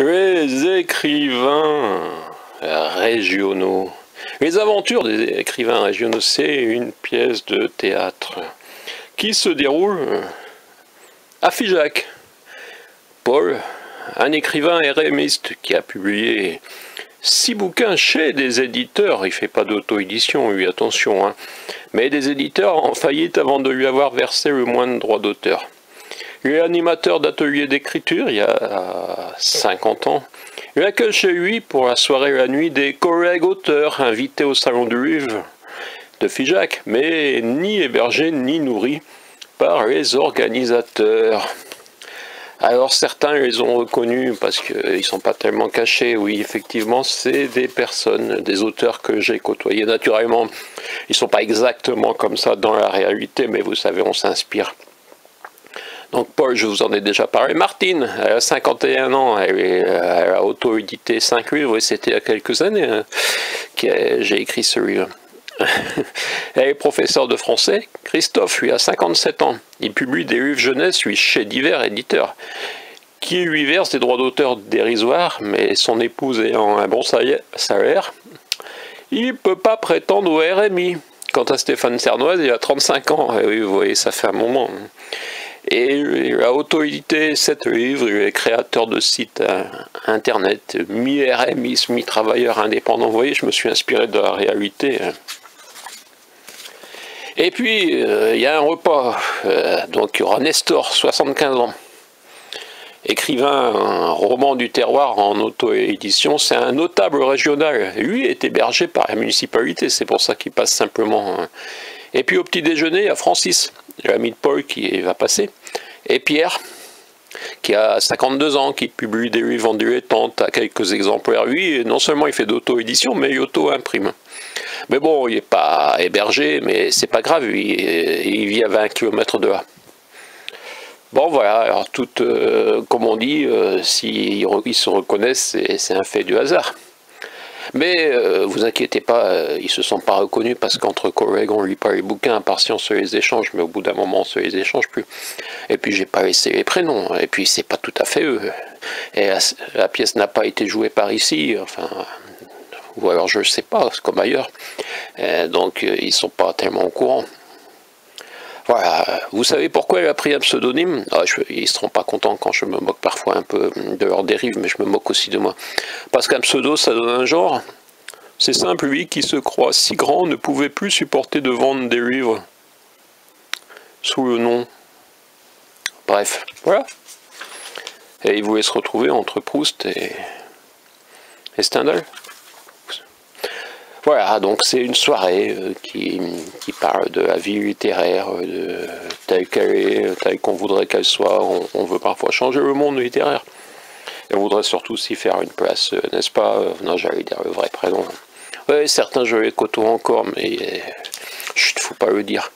Les écrivains régionaux. Les aventures des écrivains régionaux, c'est une pièce de théâtre qui se déroule à Figeac. Paul, un écrivain RMiste qui a publié 6 bouquins chez des éditeurs, il fait pas d'auto-édition, lui, attention, hein, mais des éditeurs en faillite avant de lui avoir versé le moindre droit d'auteur. Il est animateur d'ateliers d'écriture il y a 50 ans. Il accueille chez lui pour la soirée et la nuit des collègues auteurs invités au salon du livre de Figeac, mais ni hébergés ni nourris par les organisateurs. Alors certains les ont reconnus parce qu'ils ne sont pas tellement cachés. Oui, effectivement, c'est des personnes, des auteurs que j'ai côtoyés. Naturellement, ils ne sont pas exactement comme ça dans la réalité, mais vous savez, on s'inspire. Donc Paul, je vous en ai déjà parlé. Martine, elle a 51 ans, elle a auto-édité 5 livres, et c'était il y a quelques années hein, que j'ai écrit ce livre. Elle est professeure de français. Christophe, lui, a 57 ans. Il publie des livres jeunesse, lui, chez divers éditeurs, qui lui versent des droits d'auteur dérisoires, mais son épouse ayant un bon salaire, il ne peut pas prétendre au RMI. Quant à Stéphane Cernoise, il a 35 ans. Et oui, vous voyez, ça fait un moment. Et il a auto-édité 7 livres, il est créateur de sites internet, mi-RMI, mi-travailleur indépendant. Vous voyez, je me suis inspiré de la réalité. Et puis, il y a un repas, donc il y aura Nestor, 75 ans, écrivain, un roman du terroir en auto-édition, c'est un notable régional. Lui est hébergé par la municipalité, c'est pour ça qu'il passe simplement. Et puis au petit déjeuner, il y a Francis, l'ami de Paul qui va passer, et Pierre, qui a 52 ans, qui publie des livres vendus et tente à quelques exemplaires. Lui, non seulement il fait d'auto-édition, mais il auto-imprime. Mais bon, il n'est pas hébergé, mais c'est pas grave, il vit à 20 km de là. Bon voilà, alors tout, comme on dit, s'ils se reconnaissent, c'est un fait du hasard. Mais vous inquiétez pas, ils se sont pas reconnus parce qu'entre collègues on lit pas les bouquins, à part si on se les échange, mais au bout d'un moment on se les échange plus. Et puis j'ai pas laissé les prénoms, et puis c'est pas tout à fait eux. Et la pièce n'a pas été jouée par ici, enfin, ou alors je sais pas, c'est comme ailleurs. Donc ils sont pas tellement au courant. Voilà, vous savez pourquoi elle a pris un pseudonyme? Ils ne seront pas contents quand je me moque parfois un peu de leur dérive, mais je me moque aussi de moi. Parce qu'un pseudo, ça donne un genre. C'est simple, lui qui se croit si grand ne pouvait plus supporter de vendre des livres sous le nom. Bref, voilà. Et il voulait se retrouver entre Proust et Stendhal. Voilà, donc c'est une soirée qui parle de la vie littéraire, telle qu'elle est, telle qu'on voudrait qu'elle soit. On veut parfois changer le monde littéraire. Et on voudrait surtout s'y faire une place, n'est-ce pas? Non, j'allais dire le vrai prénom. Oui, certains je les côtoie encore, mais chut, faut pas le dire.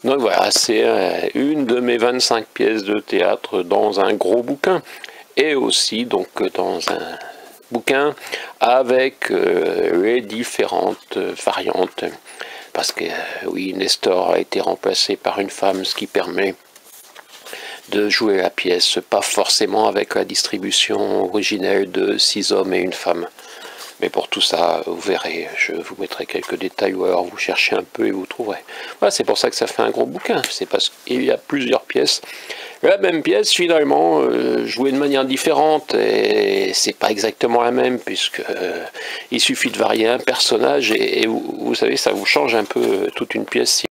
Donc voilà, c'est une de mes 25 pièces de théâtre dans un gros bouquin. Et aussi donc dans un bouquin avec les différentes variantes, parce que oui, Nestor a été remplacé par une femme, ce qui permet de jouer la pièce, pas forcément avec la distribution originelle de 6 hommes et une femme. Mais pour tout ça, vous verrez, je vous mettrai quelques détails, ou alors vous cherchez un peu et vous trouverez. Voilà, c'est pour ça que ça fait un gros bouquin, c'est parce qu'il y a plusieurs pièces. La même pièce, finalement, jouée de manière différente, et c'est pas exactement la même, puisque il suffit de varier un personnage, et vous savez, ça vous change un peu toute une pièce.